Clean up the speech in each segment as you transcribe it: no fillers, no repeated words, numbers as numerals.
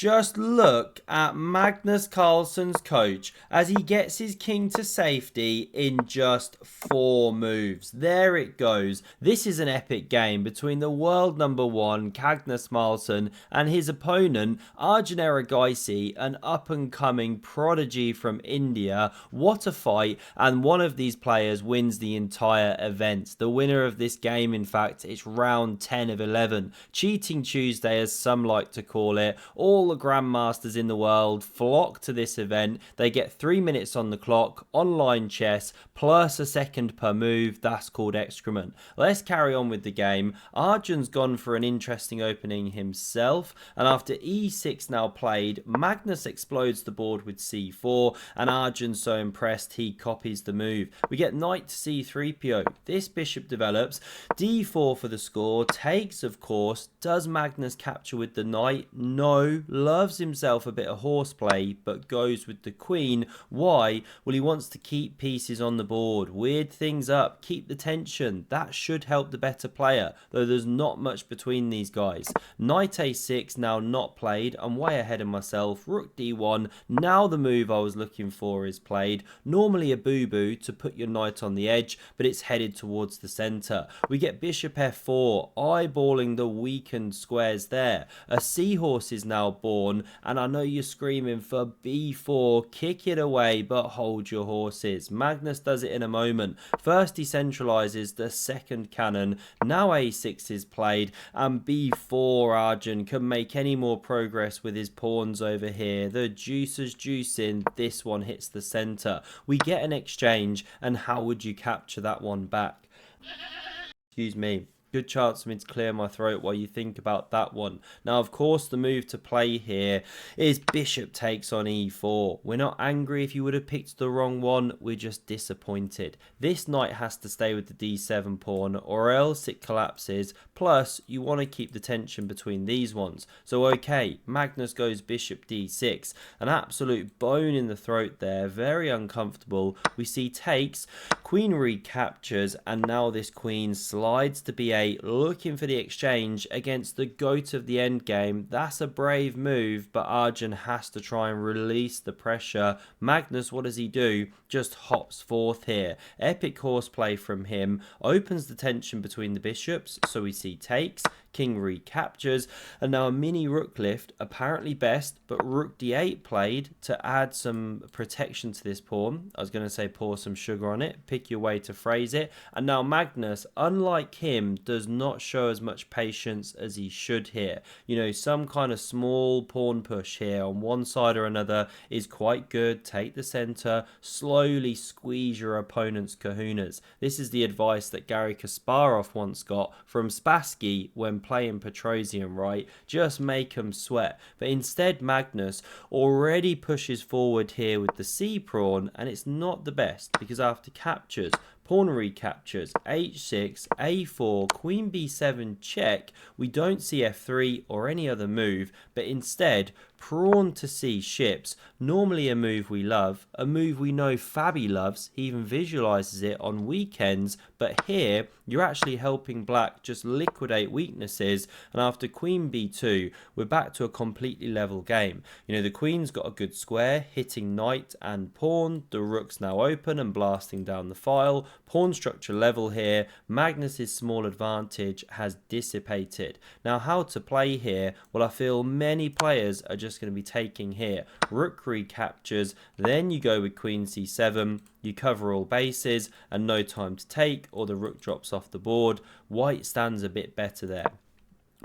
Just look at Magnus Carlsen's coach as he gets his king to safety in just 4 moves. There it goes. This is an epic game between the world number 1 Magnus Carlsen and his opponent Arjun Erigaisi, an up-and-coming prodigy from India. What a fight, and one of these players wins the entire event. The winner of this game, in fact, it's round 10 of 11. Cheating Tuesday, as some like to call it. All the grandmasters in the world flock to this event. They get 3 minutes on the clock, online chess, plus a second per move. That's called excrement. Let's carry on with the game. Arjun's gone for an interesting opening himself, and after e6 now played, Magnus explodes the board with c4, and Arjun's so impressed he copies the move. We get knight to c3po. This bishop develops, d4 for the score, takes of course. Does Magnus capture with the knight? No. Loves himself a bit of horseplay, but goes with the queen. Why? Well, he wants to keep pieces on the board, weird things up, keep the tension. That should help the better player, though there's not much between these guys. Knight a6 now not played. I'm way ahead of myself. Rook d1. Now the move I was looking for is played. Normally a boo-boo to put your knight on the edge, but it's headed towards the center. We get bishop f4, eyeballing the weakened squares there. A seahorse is now born, and I know you're screaming for b4. Kick it away, but hold your horses. Magnus does it in a moment. First he centralizes the second cannon. Now a6 is played, and b4. Arjun can make any more progress with his pawns over here. The juice is juicing. This one hits the center. We get an exchange, and how would you capture that one back? Excuse me. Good chance for me to clear my throat while you think about that one. Now, of course, the move to play here is bishop takes on e4. We're not angry if you would have picked the wrong one. We're just disappointed. This knight has to stay with the d7 pawn, or else it collapses. Plus, you want to keep the tension between these ones. So, okay, Magnus goes bishop d6. An absolute bone in the throat there. Very uncomfortable. We see takes, queen recaptures, and now this queen slides to b8. Looking for the exchange against the goat of the endgame. That's a brave move, but Arjun has to try and release the pressure. Magnus, what does he do? Just hops forth here. Epic horseplay from him. Opens the tension between the bishops, so we see takes. King recaptures, and now a mini rook lift, apparently best, but rook d8 played to add some protection to this pawn. I was going to say pour some sugar on it, pick your way to phrase it. And now Magnus, unlike him, does not show as much patience as he should here. You know, some kind of small pawn push here on one side or another is quite good. Take the center, slowly squeeze your opponent's kahunas. This is the advice that Garry Kasparov once got from Spassky when playing Petrosian, right? Just make them sweat. But instead, Magnus already pushes forward here with the c pawn, and it's not the best because after captures, pawn recaptures, h6, a4, queen b7 check. We don't see f3 or any other move, but instead pawn to c ships. Normally a move we love, a move we know Fabi loves. He even visualizes it on weekends, but here you're actually helping black just liquidate weaknesses, and after queen b2 we're back to a completely level game. You know, the queen's got a good square hitting knight and pawn, the rook's now open and blasting down the file. Pawn structure level here. Magnus's small advantage has dissipated. Now how to play here? Well, I feel many players are just going to be taking here. Rook recaptures, then you go with queen c7, you cover all bases and no time to take, or the rook drops off the board. White stands a bit better there.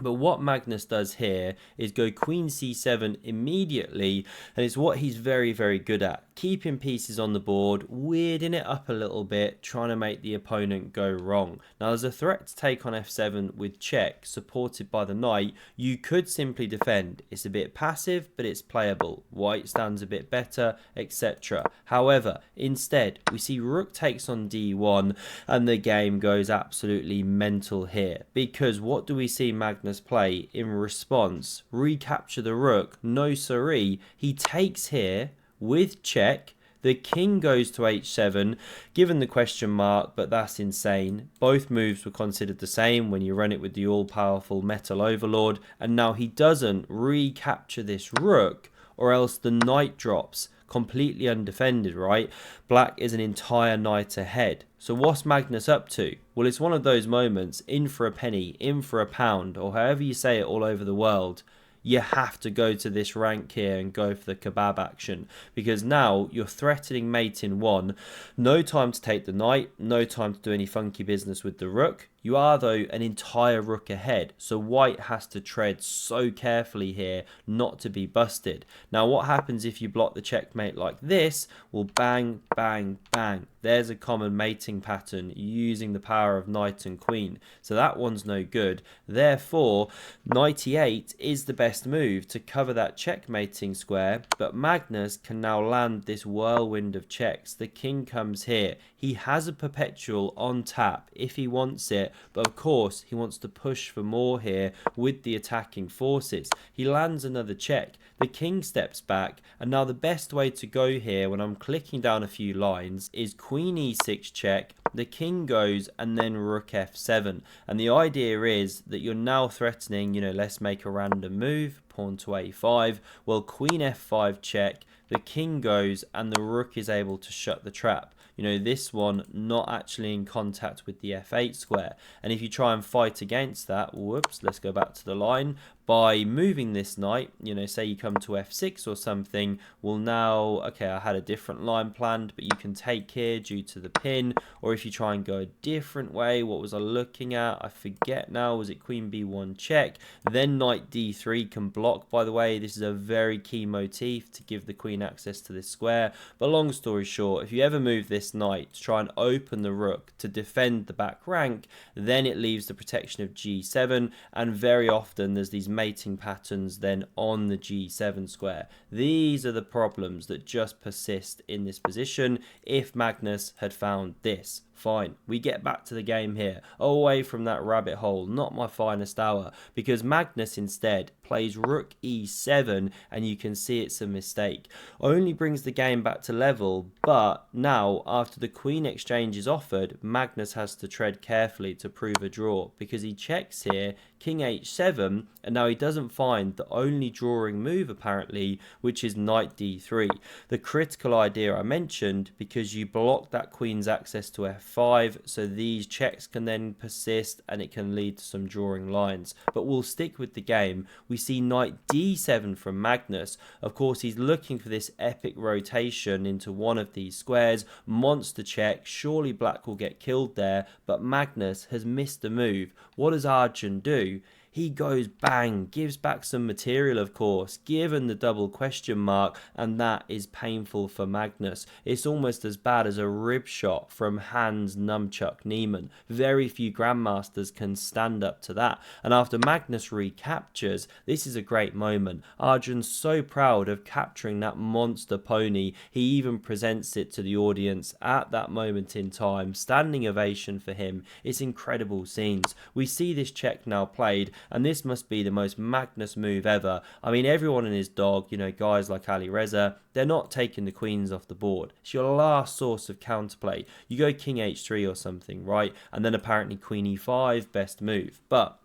But what Magnus does here is go queen c7 immediately, and it's what he's very, very good at. Keeping pieces on the board, weirding it up a little bit, trying to make the opponent go wrong. Now, there's a threat to take on f7 with check, supported by the knight. You could simply defend. It's a bit passive, but it's playable. White stands a bit better, etc. However, instead, we see rook takes on d1, and the game goes absolutely mental here. Because what do we see Magnus play in response? Recapture the rook. No siree. He takes here with check, The king goes to h7, given the question mark, but that's insane. Both moves were considered the same when you run it with the all-powerful metal overlord, and now he doesn't recapture this rook, or else the knight drops completely undefended, right? Black is an entire knight ahead. So what's Magnus up to? Well, it's one of those moments, in for a penny, in for a pound, or however you say it all over the world. You have to go to this rank here and go for the kebab action, because now you're threatening mate in 1. No time to take the knight, no time to do any funky business with the rook. You are, though, an entire rook ahead, so white has to tread so carefully here not to be busted. Now, what happens if you block the checkmate like this? Well, bang, bang, bang. There's a common mating pattern using the power of knight and queen, so that one's no good. Therefore, knight e8 is the best move to cover that checkmating square, but Magnus can now land this whirlwind of checks. The king comes here. He has a perpetual on tap if he wants it, but of course he wants to push for more here with the attacking forces. He lands another check. The king steps back, and now the best way to go here when I'm clicking down a few lines is queen e6 check, the king goes, and then rook f7. And the idea is that you're now threatening, let's make a random move, pawn to a5. Well, queen f5 check, the king goes, and the rook is able to shut the trap. This one not actually in contact with the f8 square. And if you try and fight against that, whoops, let's go back to the line. By moving this knight, say you come to f6 or something, well now, okay, I had a different line planned, but you can take here due to the pin. Or if you try and go a different way, what was I looking at? I forget now, was it queen b1 check? Then knight d3 can block, by the way. This is a very key motif to give the queen access to this square. But long story short, if you ever move this knight to try and open the rook to defend the back rank, then it leaves the protection of g7, and very often there's these mating patterns then on the g7 square. These are the problems that just persist in this position. If Magnus had found this, fine, we get back to the game here, away from that rabbit hole, not my finest hour, because Magnus instead plays rook e7, and you can see it's a mistake. Only brings the game back to level, but now after the queen exchange is offered, Magnus has to tread carefully to prove a draw, because he checks here, king h7, and now he doesn't find the only drawing move apparently, which is knight d3. The critical idea I mentioned, because you block that queen's access to f5, so these checks can then persist and it can lead to some drawing lines. But we'll stick with the game. We see knight d7 from Magnus. Of course, he's looking for this epic rotation into one of these squares. Monster check, surely black will get killed there, but Magnus has missed the move. What does Arjun do? He goes bang, gives back some material, of course, given the double question mark, and that is painful for Magnus. It's almost as bad as a rib shot from Hans Nunchuck Niemann. Very few grandmasters can stand up to that. And after Magnus recaptures, this is a great moment. Arjun's so proud of capturing that monster pony. He even presents it to the audience at that moment in time. Standing ovation for him. It's incredible scenes. We see this check now played, and this must be the most Magnus move ever. I mean, everyone and his dog, guys like Ali Reza, they're not taking the queens off the board. It's your last source of counterplay. You go king h3 or something, right? And then apparently queen e5, best move. But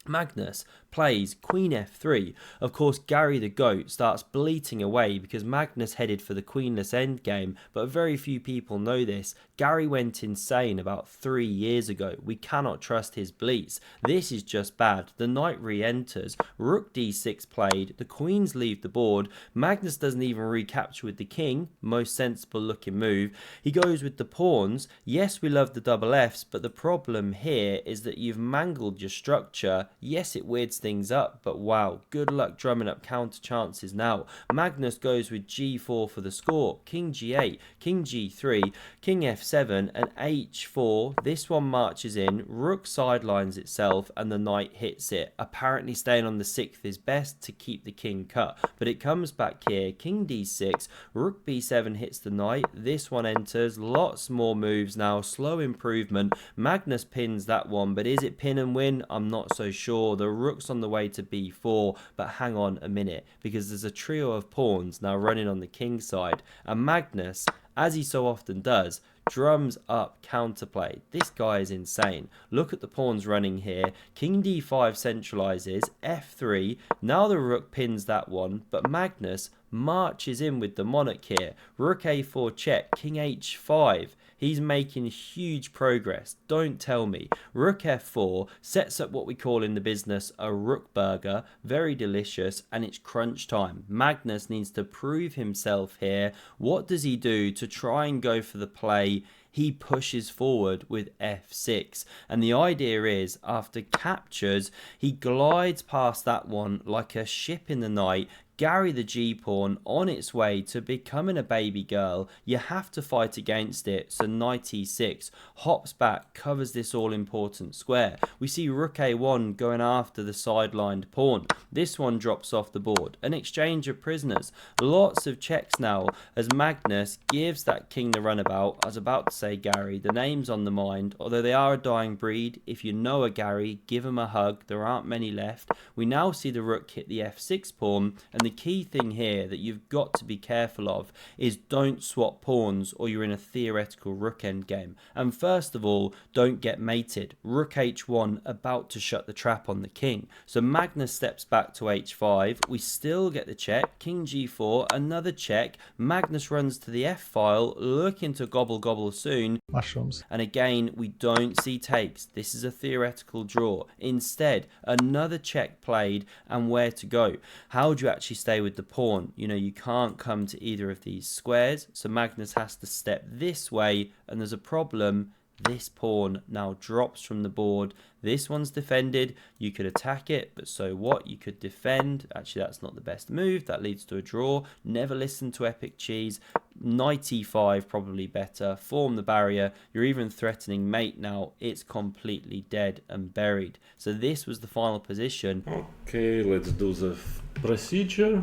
Magnus plays queen f3. Of course, Gary the goat starts bleating away because Magnus headed for the queenless endgame, but very few people know this. Gary went insane about 3 years ago. We cannot trust his bleats. This is just bad. The knight re-enters, rook d6 played, the queens leave the board, Magnus doesn't even recapture with the king, most sensible looking move. He goes with the pawns. Yes, we love the double Fs, but the problem here is that you've mangled your structure. Yes, it weirds things up, but wow, good luck drumming up counter chances now. Magnus goes with g4 for the score, king g8, king g3, king f7, and h4. This one marches in, rook sidelines itself, and the knight hits it. Apparently staying on the 6th is best to keep the king cut, but it comes back here, king d6, rook b7 hits the knight, this one enters, lots more moves now, slow improvement. Magnus pins that one, but is it pin and win? I'm not so sure. sure the rook's on the way to b4, but hang on a minute, because there's a trio of pawns now running on the king side, and Magnus, as he so often does, drums up counterplay. This guy is insane. Look at the pawns running here. King d5 centralizes, f3. Now the rook pins that one, but Magnus marches in with the monarch here. Rook a4 check, king h5. He's making huge progress. Don't tell me. Rook f4 sets up what we call in the business a rook burger. Very delicious, and it's crunch time. Magnus needs to prove himself here. What does he do to try and go for the play? He pushes forward with f6, and the idea is, after captures, he glides past that one like a ship in the night. Gary the g-pawn on its way to becoming a baby girl. You have to fight against it. So knight e6 hops back, covers this all important square. We see rook a1 going after the sidelined pawn. This one drops off the board. An exchange of prisoners. Lots of checks now as Magnus gives that king the runabout. I was about to say Gary. The name's on the mind, although they are a dying breed. If you know a Gary, give him a hug. There aren't many left. We now see the rook hit the f6 pawn, and the key thing here that you've got to be careful of is don't swap pawns or you're in a theoretical rook endgame. And first of all, don't get mated. Rook h1 about to shut the trap on the king. So Magnus steps back to h5. We still get the check. King g4, another check. Magnus runs to the f-file, looking to gobble soon. Mushrooms. And again, we don't see takes. This is a theoretical draw. Instead, another check played, and where to go. How do you actually stay with the pawn? You know, you can't come to either of these squares, so Magnus has to step this way, and there's a problem. This pawn now drops from the board. This one's defended. You could attack it, but so what? You could defend. Actually, that's not the best move. That leads to a draw. Never listen to epic cheese. Knight e5 probably better. Form the barrier. You're even threatening mate now. It's completely dead and buried. So this was the final position. Okay, let's do the procedure.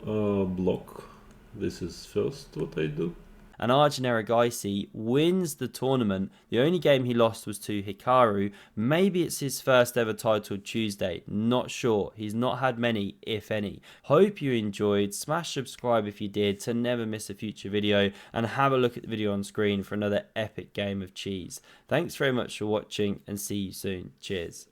Block. This is first what I do. And Arjun Erigaisi wins the tournament. The only game he lost was to Hikaru. Maybe it's his first ever Titled Tuesday. Not sure. He's not had many, if any. Hope you enjoyed. Smash subscribe if you did to never miss a future video. And have a look at the video on screen for another epic game of cheese. Thanks very much for watching, and see you soon. Cheers.